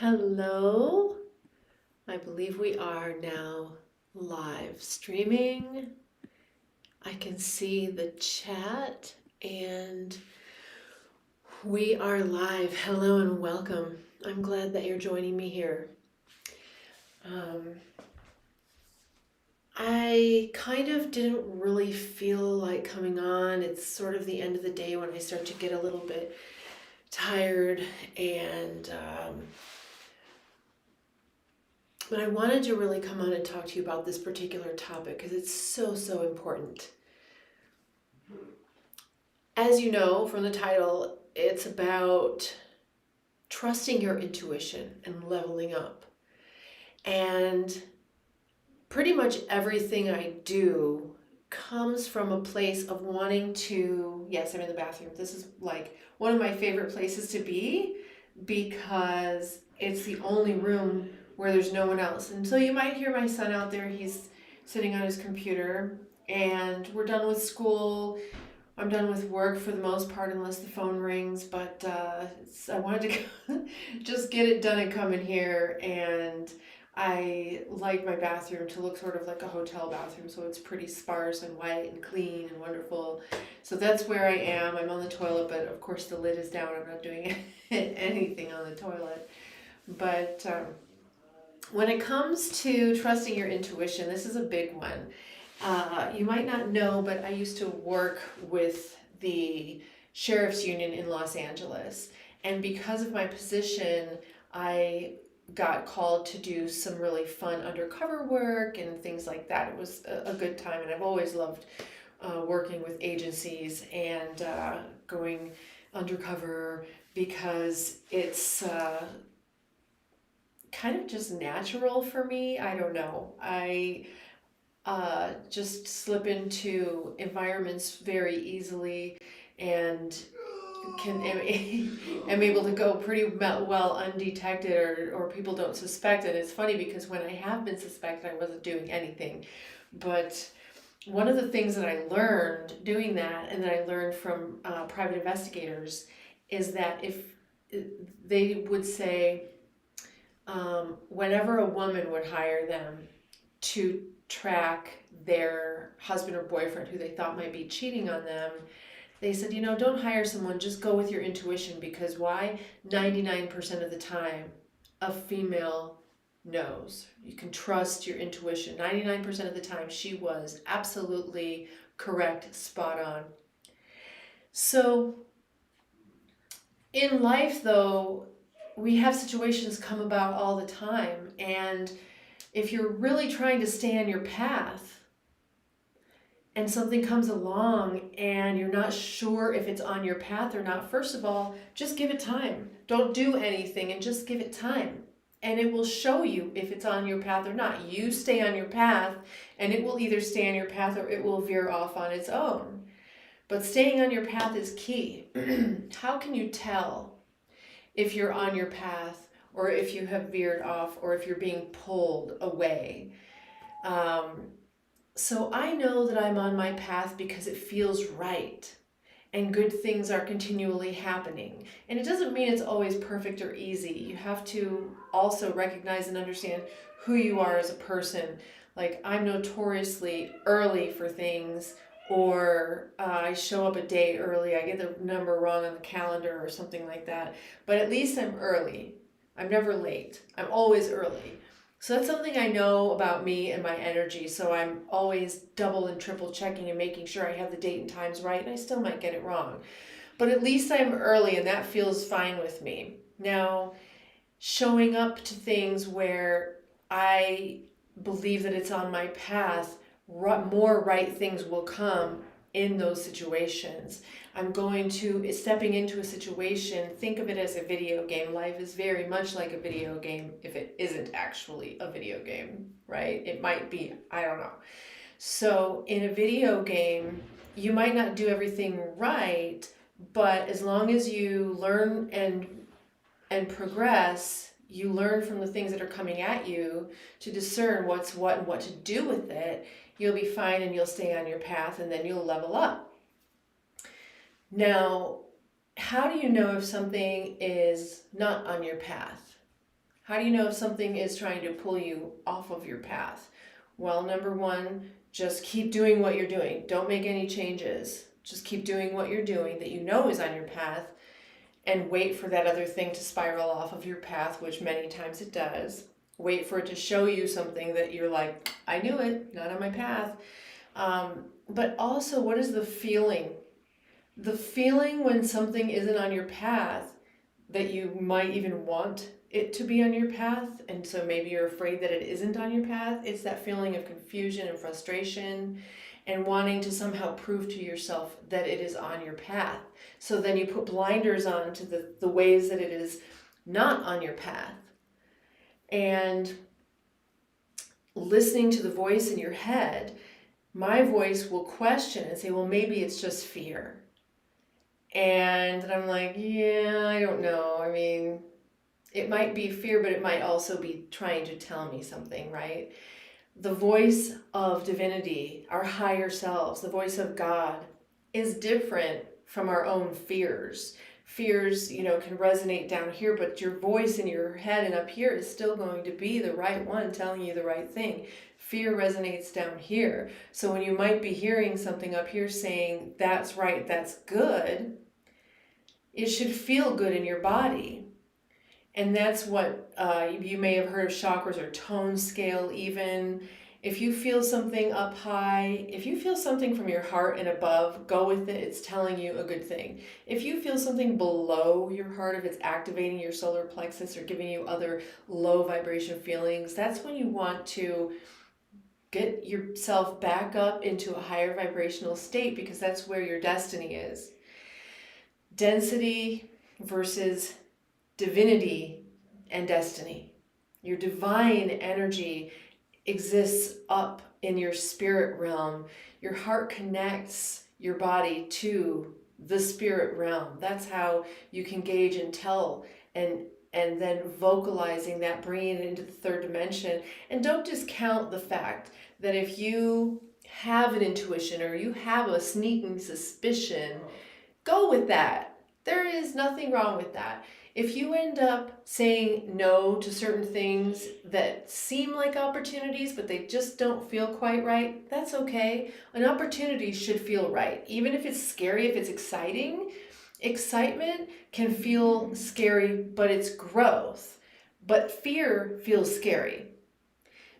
Hello. I believe we are now live streaming. I can see the chat and we are live. Hello and welcome. I'm glad that you're joining me here. I kind of didn't really feel like coming on. It's sort of the end of the day when I start to get a little bit tired and but I wanted to really come on and talk to you about this particular topic because it's so important. As you know from the title, it's about trusting your intuition and leveling up. And pretty much everything I do comes from a place of wanting to, yes, I'm in the bathroom. This is like one of my favorite places to be because it's the only room where there's no one else. And so you might hear my son out there. He's sitting on his computer and we're done with school. I'm done with work for the most part unless the phone rings, but I wanted to just get it done and come in here. And I like my bathroom to look sort of like a hotel bathroom, so it's pretty sparse and white and clean and wonderful. So that's where I am. I'm on the toilet, but of course the lid is down. I'm not doing anything on the toilet. But when it comes to trusting your intuition, this is a big one. You might not know, but I used to work with the Sheriff's Union in Los Angeles. And because of my position, I got called to do some really fun undercover work and things like that. It was a good time, and I've always loved working with agencies and going undercover because it's kind of just natural for me. I don't know. I just slip into environments very easily and am able to go pretty well undetected or people don't suspect it. It's funny because when I have been suspected, I wasn't doing anything. But one of the things that I learned doing that and that I learned from private investigators is that if they would say whenever a woman would hire them to track their husband or boyfriend who they thought might be cheating on them, they said, don't hire someone, just go with your intuition. Because why? 99% of the time, a female knows. You can trust your intuition. 99% of the time, she was absolutely correct, spot on. So in life, though, we have situations come about all the time. And if you're really trying to stay on your path and something comes along and you're not sure if it's on your path or not, first of all, just give it time. Don't do anything and just give it time. And it will show you if it's on your path or not. You stay on your path and it will either stay on your path or it will veer off on its own. But staying on your path is key. How can you tell if you're on your path or if you have veered off or if you're being pulled away? So I know that I'm on my path because it feels right and good things are continually happening. And it doesn't mean it's always perfect or easy. You have to also recognize and understand who you are as a person. Like, I'm notoriously early for things, or I show up a day early. I get the number wrong on the calendar or something like that. But at least I'm early. I'm never late. I'm always early. So that's something I know about me and my energy. So I'm always double and triple checking and making sure I have the date and times right. And I still might get it wrong. But at least I'm early and that feels fine with me. Now, showing up to things where I believe that it's on my path, more right things will come in those situations. I'm stepping into a situation, think of it as a video game. Life is very much like a video game if it isn't actually a video game, right? It might be, I don't know. So in a video game, you might not do everything right, but as long as you learn and progress, you learn from the things that are coming at you to discern what's what and what to do with it, you'll be fine and you'll stay on your path and then you'll level up. Now, how do you know if something is not on your path? How do you know if something is trying to pull you off of your path? Well, number one, just keep doing what you're doing. Don't make any changes. Just keep doing what you're doing that you know is on your path, and wait for that other thing to spiral off of your path, which many times it does. Wait for it to show you something that you're like, I knew it, not on my path. But also, what is the feeling? The feeling when something isn't on your path, that you might even want it to be on your path, and so maybe you're afraid that it isn't on your path. It's that feeling of confusion and frustration and wanting to somehow prove to yourself that it is on your path. So then you put blinders on to the ways that it is not on your path. And listening to the voice in your head, my voice will question and say, well, maybe it's just fear. And I'm like, yeah, I don't know. I mean, it might be fear, but it might also be trying to tell me something, right? The voice of divinity, our higher selves, the voice of God, is different from our own fears. Fears, can resonate down here, but your voice in your head and up here is still going to be the right one telling you the right thing. Fear resonates down here. So when you might be hearing something up here saying, that's right, that's good, it should feel good in your body. And that's what you may have heard of chakras or tone scale even. If you feel something up high, if you feel something from your heart and above, go with it. It's telling you a good thing. If you feel something below your heart, if it's activating your solar plexus or giving you other low vibration feelings, that's when you want to get yourself back up into a higher vibrational state, because that's where your destiny is. Density versus divinity and destiny. Your divine energy exists up in your spirit realm. Your heart connects your body to the spirit realm. That's how you can gauge and tell, and then vocalizing that, bringing it into the third dimension. And don't discount the fact that if you have an intuition or you have a sneaking suspicion, go with that. There is nothing wrong with that. If you end up saying no to certain things that seem like opportunities, but they just don't feel quite right, that's okay. An opportunity should feel right. Even if it's scary, if it's exciting, excitement can feel scary, but it's growth. But fear feels scary.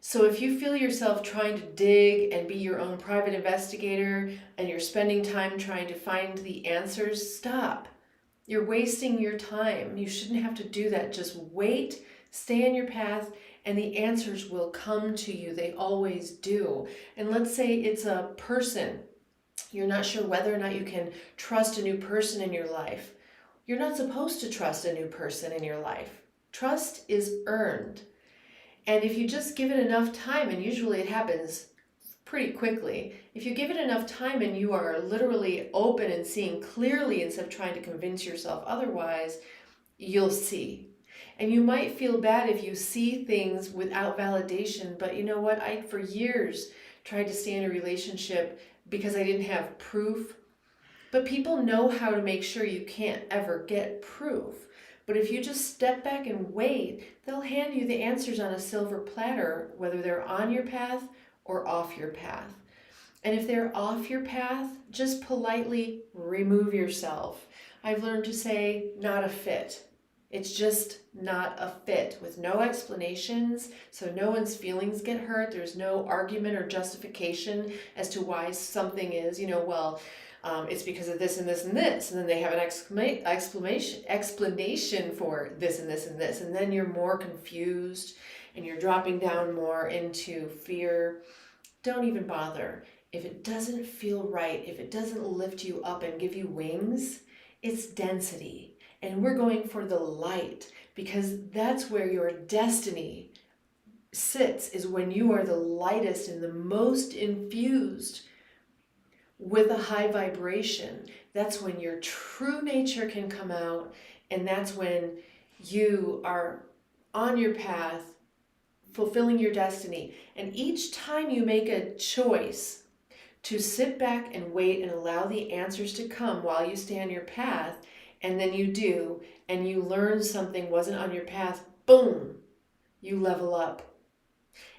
So if you feel yourself trying to dig and be your own private investigator, and you're spending time trying to find the answers, stop. You're wasting your time. You shouldn't have to do that. Just wait, stay on your path, and the answers will come to you. They always do. And let's say it's a person. You're not sure whether or not you can trust a new person in your life. You're not supposed to trust a new person in your life. Trust is earned. And if you just give it enough time, and usually it happens pretty quickly, if you give it enough time and you are literally open and seeing clearly instead of trying to convince yourself otherwise, you'll see. And you might feel bad if you see things without validation, but you know what? I, for years, tried to stay in a relationship because I didn't have proof. But people know how to make sure you can't ever get proof. But if you just step back and wait, they'll hand you the answers on a silver platter, whether they're on your path or off your path. And if they're off your path, just politely remove yourself. I've learned to say, not a fit. It's just not a fit, with no explanations, so no one's feelings get hurt. There's no argument or justification as to why something is, it's because of this and this and this, and then they have an explanation for this and this and this, and then you're more confused and you're dropping down more into fear. Don't even bother. If it doesn't feel right, if it doesn't lift you up and give you wings, it's density. And we're going for the light, because that's where your destiny sits, is when you are the lightest and the most infused with a high vibration. That's when your true nature can come out, and that's when you are on your path, fulfilling your destiny. And each time you make a choice to sit back and wait and allow the answers to come while you stay on your path, and then you do, and you learn something wasn't on your path, boom, you level up.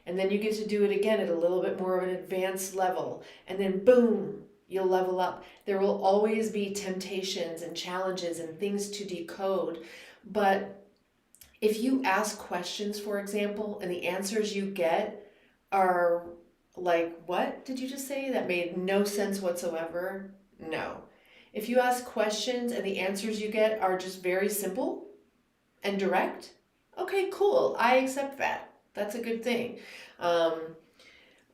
And then you get to do it again at a little bit more of an advanced level. And then boom, you'll level up. There will always be temptations and challenges and things to decode. But if you ask questions, for example, and the answers you get are like, what did you just say? That made no sense whatsoever. No. If you ask questions and the answers you get are just very simple and direct, okay, cool. I accept that. That's a good thing. Um,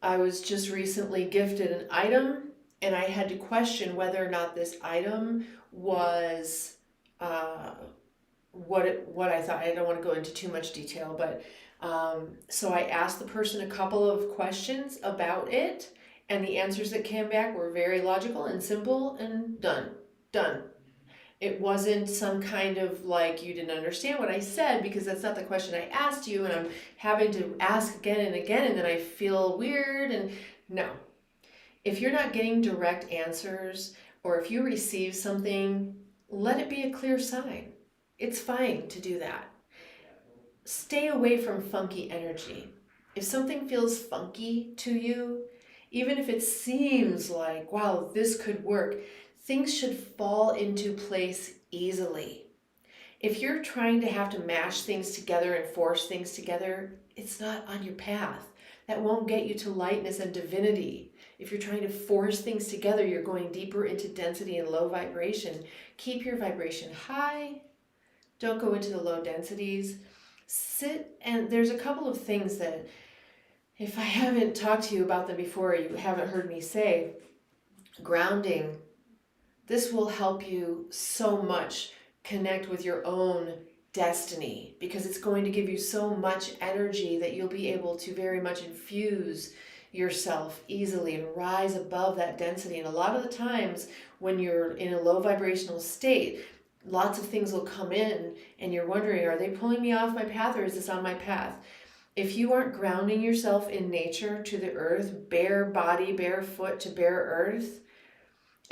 I was just recently gifted an item, and I had to question whether or not this item was uh, what I thought. I don't want to go into too much detail, but so I asked the person a couple of questions about it, and the answers that came back were very logical and simple and done. It wasn't some kind of like you didn't understand what I said, because that's not the question I asked you, and I'm having to ask again and again, and then I feel weird. And no, if you're not getting direct answers, or if you receive something, let it be a clear sign. It's fine to do that. Stay away from funky energy. If something feels funky to you, even if it seems like, wow, this could work, things should fall into place easily. If you're trying to have to mash things together and force things together, it's not on your path. That won't get you to lightness and divinity. If you're trying to force things together, you're going deeper into density and low vibration. Keep your vibration high. Don't go into the low densities. Sit, and there's a couple of things that, if I haven't talked to you about them before, you haven't heard me say. Grounding. This will help you so much connect with your own destiny, because it's going to give you so much energy that you'll be able to very much infuse yourself easily and rise above that density. And a lot of the times when you're in a low vibrational state, lots of things will come in and you're wondering, are they pulling me off my path, or is this on my path? If you aren't grounding yourself in nature, to the earth, bare body, bare foot to bare earth,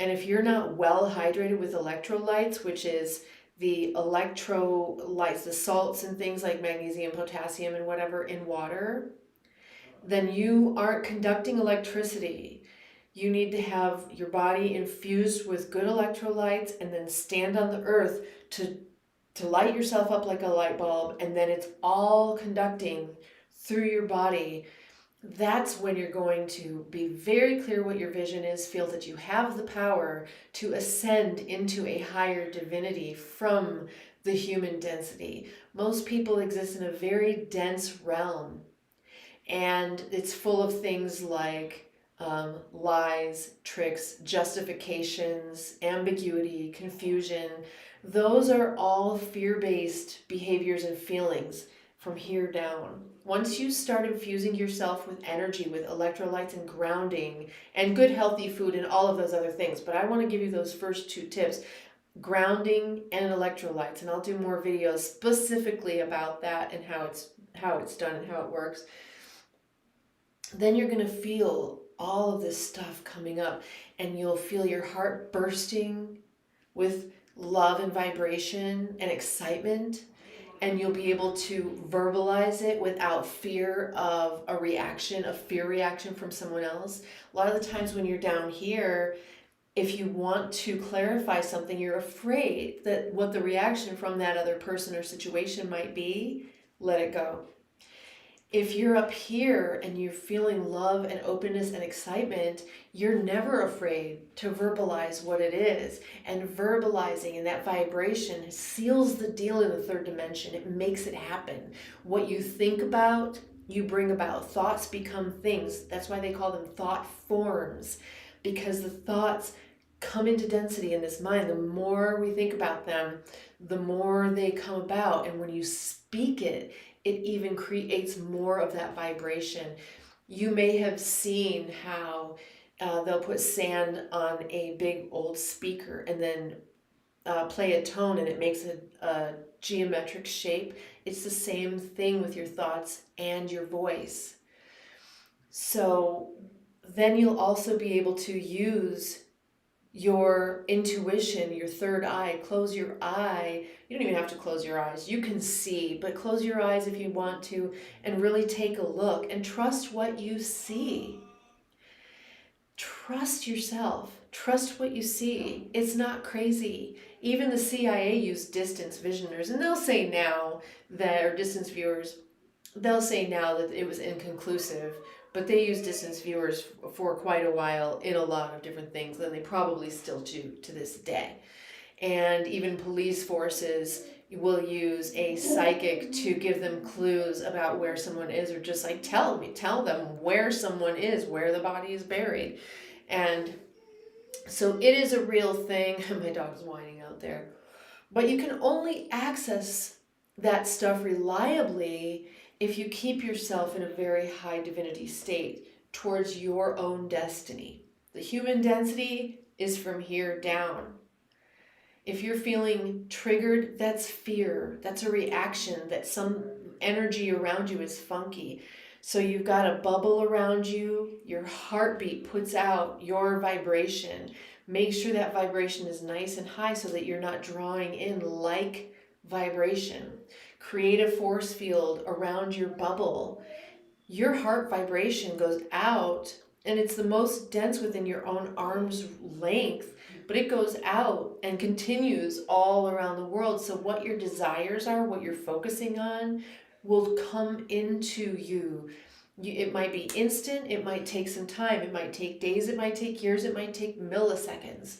and if you're not well hydrated with electrolytes, which is the electrolytes, the salts and things like magnesium, potassium, and whatever in water, then you aren't conducting electricity. You need to have your body infused with good electrolytes, and then stand on the earth to light yourself up like a light bulb, and then it's all conducting through your body. That's when you're going to be very clear what your vision is, feel that you have the power to ascend into a higher divinity from the human density. Most people exist in a very dense realm, and it's full of things like lies, tricks, justifications, ambiguity, confusion. Those are all fear-based behaviors and feelings from here down. Once you start infusing yourself with energy, with electrolytes and grounding and good healthy food and all of those other things, but I want to give you those first two tips, grounding and electrolytes, and I'll do more videos specifically about that and how it's done and how it works. Then you're going to feel all of this stuff coming up, and you'll feel your heart bursting with love and vibration and excitement, and you'll be able to verbalize it without fear of a fear reaction from someone else. A lot of the times when you're down here, if you want to clarify something, you're afraid that what the reaction from that other person or situation might be. Let it go. If you're up here and you're feeling love and openness and excitement, you're never afraid to verbalize what it is. And verbalizing and that vibration seals the deal in the third dimension. It makes it happen. What you think about, you bring about. Thoughts become things. That's why they call them thought forms, because the thoughts come into density in this mind. The more we think about them, the more they come about. And when you speak it, it even creates more of that vibration. You may have seen how they'll put sand on a big old speaker and then play a tone, and it makes a geometric shape. It's the same thing with your thoughts and your voice. So then you'll also be able to use your intuition, your third eye. Close your eye. You don't even have to close your eyes. You can see, but close your eyes if you want to and really take a look and trust what you see. Trust yourself. Trust what you see. It's not crazy. Even the CIA used distance visioners, and they'll say now that, or distance viewers, they'll say now that it was inconclusive, but they use distance viewers for quite a while in a lot of different things, and they probably still do to this day. And even police forces will use a psychic to give them clues about where someone is, or just like tell them where someone is, where the body is buried. And so it is a real thing. My dog's whining out there. But you can only access that stuff reliably if you keep yourself in a very high divinity state towards your own destiny. The human density is from here down. If you're feeling triggered, that's fear. That's a reaction that some energy around you is funky. So you've got a bubble around you. Your heartbeat puts out your vibration. Make sure that vibration is nice and high so that you're not drawing in like vibration. Create a force field around your bubble. Your heart vibration goes out, and it's the most dense within your own arm's length, but it goes out and continues all around the world. So what your desires are, what you're focusing on, will come into you. It might be instant, it might take some time, it might take days, it might take years, it might take milliseconds.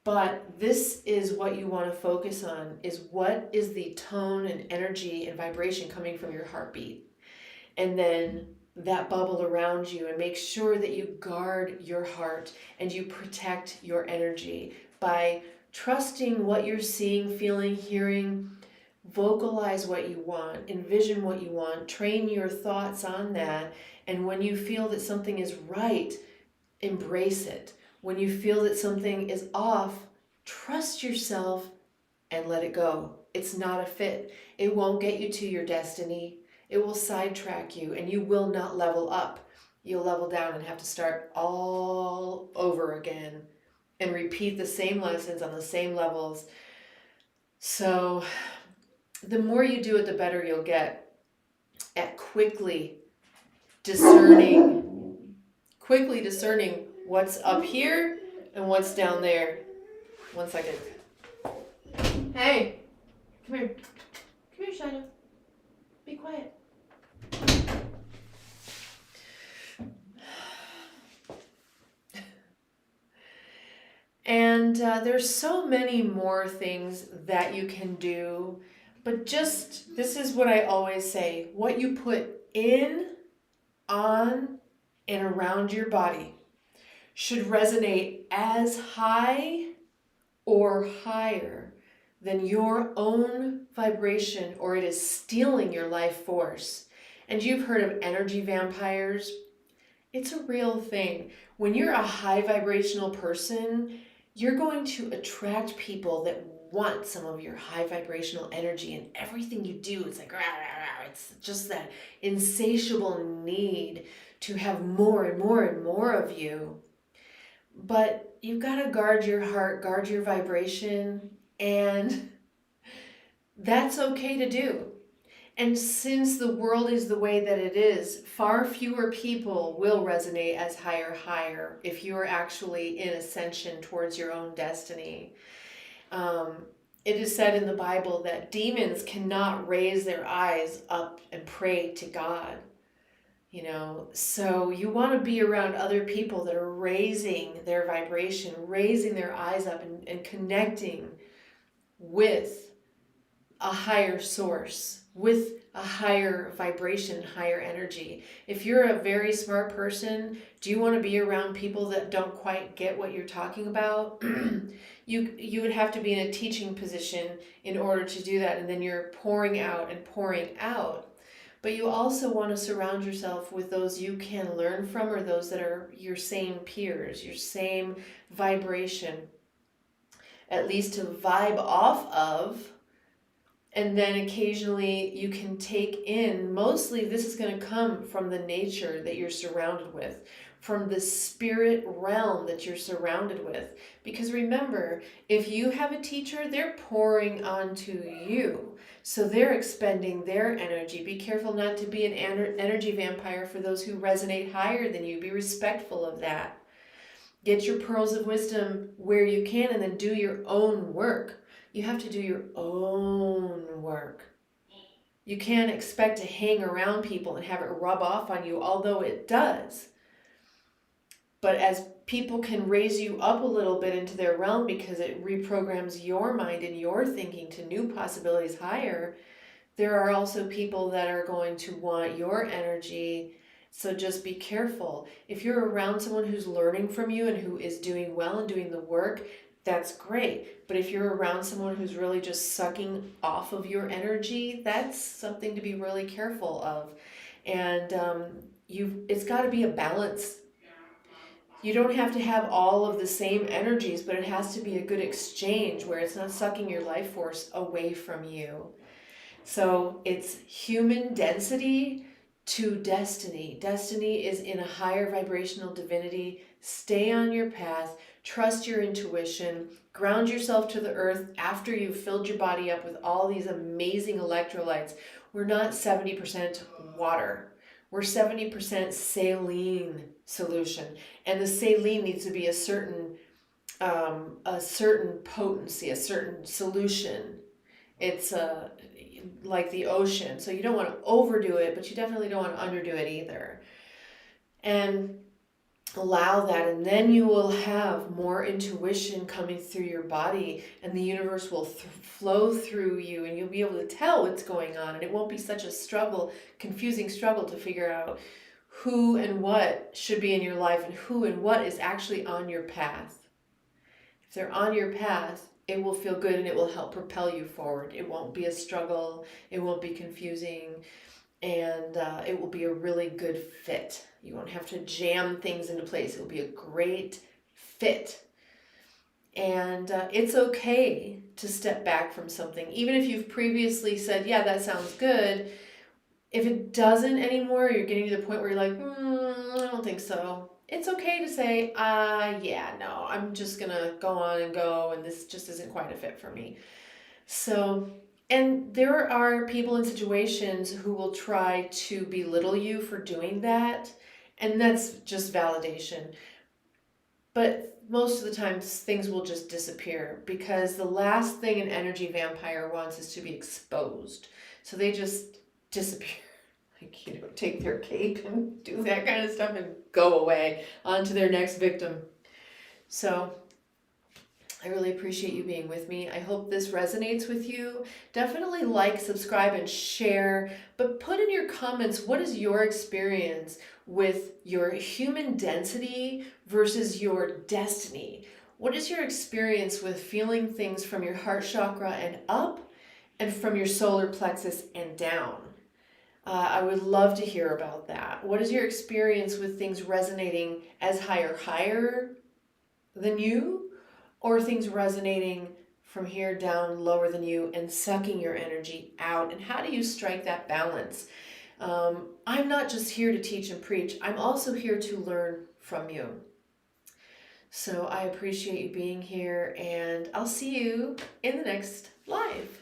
But this is what you want to focus on, is what is the tone and energy and vibration coming from your heartbeat. And then that bubble around you, and make sure that you guard your heart and you protect your energy by trusting what you're seeing, feeling, hearing. Vocalize what you want, envision what you want, train your thoughts on that. And when you feel that something is right, embrace it. When you feel that something is off, trust yourself and let it go. It's not a fit. It won't get you to your destiny. It will sidetrack you, and you will not level up. You'll level down and have to start all over again and repeat the same lessons on the same levels. So the more you do it, the better you'll get at quickly discerning what's up here and what's down there. 1 second. Hey, come here. Come here, Shina. Be quiet. And there's so many more things that you can do, but just, this is what I always say, what you put in, on, and around your body should resonate as high or higher than your own vibration, or it is stealing your life force. And you've heard of energy vampires. It's a real thing. When you're a high vibrational person, you're going to attract people that want some of your high vibrational energy, and everything you do, it's like, rah, rah, rah. It's just that insatiable need to have more and more and more of you. But you've got to guard your heart, guard your vibration, and that's okay to do. And since the world is the way that it is, far fewer people will resonate as higher if you are actually in ascension towards your own destiny. It is said in the Bible that demons cannot raise their eyes up and pray to God. So you want to be around other people that are raising their vibration, raising their eyes up, and connecting with a higher source, with a higher vibration, higher energy. If you're a very smart person, do you want to be around people that don't quite get what you're talking about? You would have to be in a teaching position in order to do that, and then you're pouring out and pouring out. But you also want to surround yourself with those you can learn from, or those that are your same peers, your same vibration, at least to vibe off of. And then occasionally you can take in, mostly this is going to come from the nature that you're surrounded with, from the spirit realm that you're surrounded with. Because remember, if you have a teacher, they're pouring onto you. So they're expending their energy. Be careful not to be an energy vampire for those who resonate higher than you. Be respectful of that. Get your pearls of wisdom where you can, and then do your own work. You have to do your own work. You can't expect to hang around people and have it rub off on you, although it does. But as people can raise you up a little bit into their realm because it reprograms your mind and your thinking to new possibilities higher, there are also people that are going to want your energy. So just be careful. If you're around someone who's learning from you and who is doing well and doing the work, that's great. But if you're around someone who's really just sucking off of your energy, that's something to be really careful of. And it's got to be a balance. You don't have to have all of the same energies, but it has to be a good exchange where it's not sucking your life force away from you. So it's human density to destiny. Destiny is in a higher vibrational divinity. Stay on your path, trust your intuition, ground yourself to the earth after you've filled your body up with all these amazing electrolytes. We're not 70% water. We're 70% saline solution. And the saline needs to be a certain potency, a certain solution. It's like the ocean. So you don't want to overdo it, but you definitely don't want to underdo it either. And allow that, and then you will have more intuition coming through your body, and the universe will flow through you, and you'll be able to tell what's going on, and it won't be such a confusing struggle to figure out who and what should be in your life and who and what is actually on your path. If they're on your path, it will feel good and it will help propel you forward. It won't be a struggle, it won't be confusing, and it will be a really good fit. You won't have to jam things into place. It will be a great fit. And it's okay to step back from something. Even if you've previously said, yeah, that sounds good. If it doesn't anymore, you're getting to the point where you're like, I don't think so. It's okay to say, yeah, no, I'm just going to go on and go, and this just isn't quite a fit for me. So, and there are people in situations who will try to belittle you for doing that, and that's just validation. But most of the times things will just disappear, because the last thing an energy vampire wants is to be exposed. So they just disappear. Like, take their cape and do that kind of stuff and go away on to their next victim. So I really appreciate you being with me. I hope this resonates with you. Definitely like, subscribe, and share. But put in your comments, what is your experience with your human density versus your destiny? What is your experience with feeling things from your heart chakra and up, and from your solar plexus and down? I would love to hear about that. What is your experience with things resonating as higher than you, or things resonating from here down lower than you and sucking your energy out? And how do you strike that balance? I'm not just here to teach and preach. I'm also here to learn from you. So I appreciate you being here, and I'll see you in the next live.